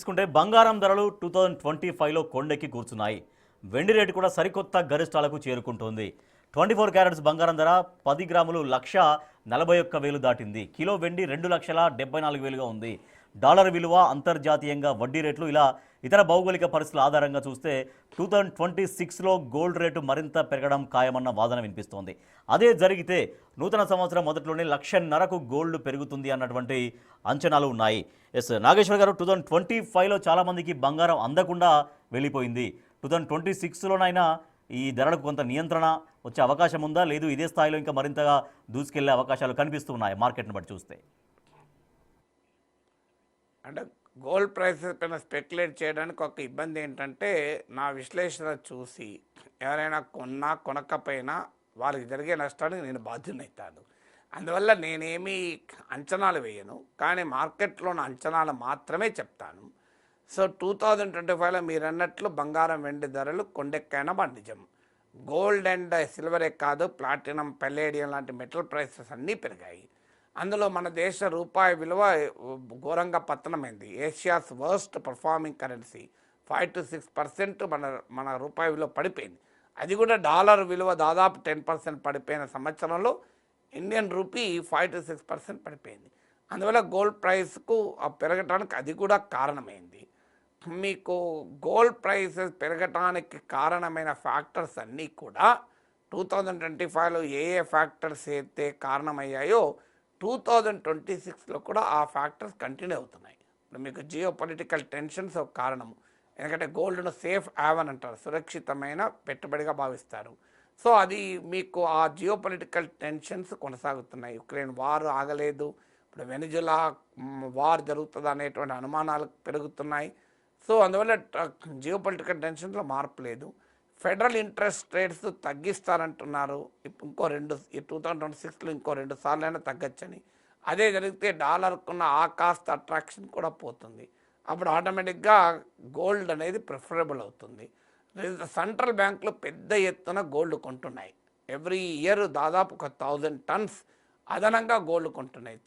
చూసుకుంటే బంగారం ధరలు 2025లో కొండెక్కి కూర్చున్నాయి. వెండి రేటు కూడా సరికొత్త గరిష్టాలకు చేరుకుంటోంది. 24 క్యారెట్స్ బంగారం ధర 10 గ్రాములు 1,41,000 దాటింది. కిలో వెండి 2,74,000గా ఉంది. డాలర్ విలువ, అంతర్జాతీయంగా వడ్డీ రేట్లు, ఇలా ఇతర భౌగోళిక పరిస్థితుల ఆధారంగా చూస్తే 2026లో గోల్డ్ రేటు మరింత పెరగడం ఖాయమన్న వాదన వినిపిస్తోంది. అదే జరిగితే నూతన సంవత్సరం మొదట్లోనే 1,50,000కు గోల్డ్ పెరుగుతుంది అన్నటువంటి అంచనాలు ఉన్నాయి. ఎస్ నాగేశ్వర్ గారు, 2025లో చాలామందికి బంగారం అందకుండా వెళ్ళిపోయింది. 2026లోనైనా ఈ ధరలకు కొంత నియంత్రణ వచ్చే అవకాశం ఉందా? లేదు ఇదే స్థాయిలో ఇంకా మరింతగా దూసుకెళ్లే అవకాశాలు కనిపిస్తున్నాయి మార్కెట్ను బట్టి చూస్తే? అంటే గోల్డ్ ప్రైసెస్ పైన స్పెక్యులేట్ చేయడానికి ఒక ఇబ్బంది ఏంటంటే, నా విశ్లేషణ చూసి ఎవరైనా కొన్నా కొనకపోయినా వాళ్ళకి జరిగే నష్టానికి నేను బాధ్యునవుతాను. అందువల్ల నేనేమీ అంచనాలు వేయను, కానీ మార్కెట్లో ఉన్న అంచనాలు మాత్రమే చెప్తాను. సో 2025లో మీరు అన్నట్లు బంగారం వెండి ధరలు కొండెక్కైన నిజం. గోల్డ్ అండ్ సిల్వరే కాదు, ప్లాటినం, పెల్లేడియం లాంటి మెటల్ ప్రైసెస్ అన్నీ పెరిగాయి. అందులో మన దేశ రూపాయి విలువ ఘోరంగా పతనమైంది. Asia's worst performing currency 5 to 6% మన రూపాయి విలువ పడిపోయింది. అది కూడా డాలర్ విలువ దాదాపు 10% పడిపోయిన సంవత్సరంలో ఇండియన్ రూపీ 5 to 6% పడిపోయింది. అందువల్ల గోల్డ్ ప్రైస్కు పెరగటానికి అది కూడా కారణమైంది. మీకు గోల్డ్ ప్రైసెస్ పెరగటానికి కారణమైన ఫ్యాక్టర్స్ అన్నీ కూడా 2025లో ఏ ఫ్యాక్టర్స్ అయితే కారణమయ్యాయో 2026లో కూడా ఆ ఫ్యాక్టర్స్ కంటిన్యూ అవుతున్నాయి. ఇప్పుడు మీకు జియో పొలిటికల్ టెన్షన్స్ ఒక కారణము. ఎందుకంటే గోల్డ్ను సేఫ్ హ్యావెన్ అంటారు, సురక్షితమైన పెట్టుబడిగా భావిస్తారు. సో అది మీకు ఆ జియో పొలిటికల్ టెన్షన్స్ కొనసాగుతున్నాయి. యుక్రెయిన్ వార్ ఆగలేదు, ఇప్పుడు వెనిజులా వార్ జరుగుతుంది అనేటువంటి అనుమానాలు పెరుగుతున్నాయి. సో అందువల్ల జియో పొలిటికల్ టెన్షన్లో మార్పు లేదు. ఫెడరల్ ఇంట్రెస్ట్ రేట్స్ తగ్గిస్తారంటున్నారు. ఇంకో 2026లో ఇంకో 2 సార్లైనా తగ్గచ్చని. అదే జరిగితే డాలర్కున్న ఆ కాస్ట్ అట్రాక్షన్ కూడా పోతుంది. అప్పుడు ఆటోమేటిక్గా గోల్డ్ అనేది ప్రిఫరబుల్ అవుతుంది. సెంట్రల్ బ్యాంకులు పెద్ద ఎత్తున గోల్డ్ కొంటున్నాయి. ఎవ్రీ ఇయర్ దాదాపు 1,000 టన్స్ అదనంగా గోల్డ్ కొంటున్నాయి.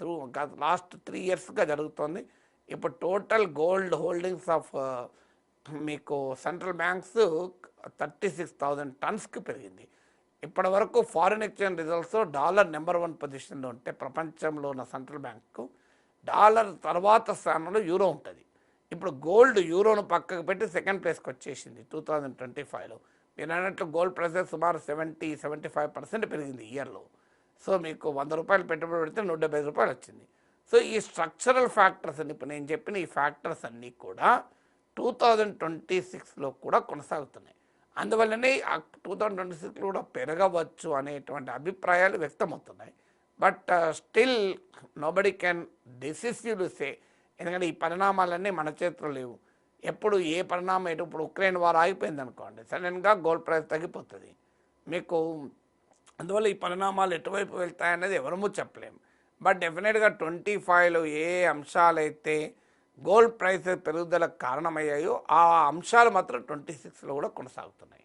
లాస్ట్ 3 ఇయర్స్గా జరుగుతుంది. ఇప్పుడు టోటల్ గోల్డ్ హోల్డింగ్స్ ఆఫ్ మీకు సెంట్రల్ బ్యాంక్స్ 36,000 టన్స్కి పెరిగింది. ఇప్పటి వరకు ఫారిన్ ఎక్స్చేంజ్ రిజల్ట్స్లో డాలర్ నెంబర్ 1 పొజిషన్లో ఉంటే ప్రపంచంలో ఉన్న సెంట్రల్ బ్యాంకు డాలర్ తర్వాత స్థానంలో యూరో ఉంటుంది. ఇప్పుడు గోల్డ్ యూరోను పక్కకు పెట్టి సెకండ్ ప్లేస్కి వచ్చేసింది 2025లో. మీరు అన్నట్లు గోల్డ్ ప్రైసెస్ సుమారు 70-75% పెరిగింది ఇయర్లో. సో మీకు 100 రూపాయలు పెట్టుబడి పెడితే 175 రూపాయలు వచ్చింది. సో ఈ స్ట్రక్చరల్ ఫ్యాక్టర్స్ అన్ని, ఇప్పుడు నేను చెప్పిన ఈ ఫ్యాక్టర్స్ అన్నీ కూడా 2026లో కూడా కొనసాగుతున్నాయి. అందువల్లనే 2026లో కూడా పెరగవచ్చు అనేటువంటి అభిప్రాయాలు వ్యక్తమవుతున్నాయి. బట్ స్టిల్ నోబడీ క్యాన్ డిసిసివ్లీ సే, ఎందుకంటే ఈ పరిణామాలన్నీ మన చేతిలో లేవు. ఎప్పుడు ఏ పరిణామం ఇప్పుడు ఉక్రెయిన్ వార్ ఆగిపోయింది అనుకోండి, సడన్గా గోల్డ్ ప్రైస్ తగ్గిపోతుంది మీకు. అందువల్ల ఈ పరిణామాలు ఎటువైపు వెళ్తాయనేది ఎవరమూ చెప్పలేము. బట్ డెఫినెట్గా 25లో ఏ అంశాలైతే గోల్డ్ ప్రైసెస్ పెరుగుదలకు కారణమయ్యాయో ఆ అంశాలు మాత్రం 26లో కూడా కొనసాగుతున్నాయి.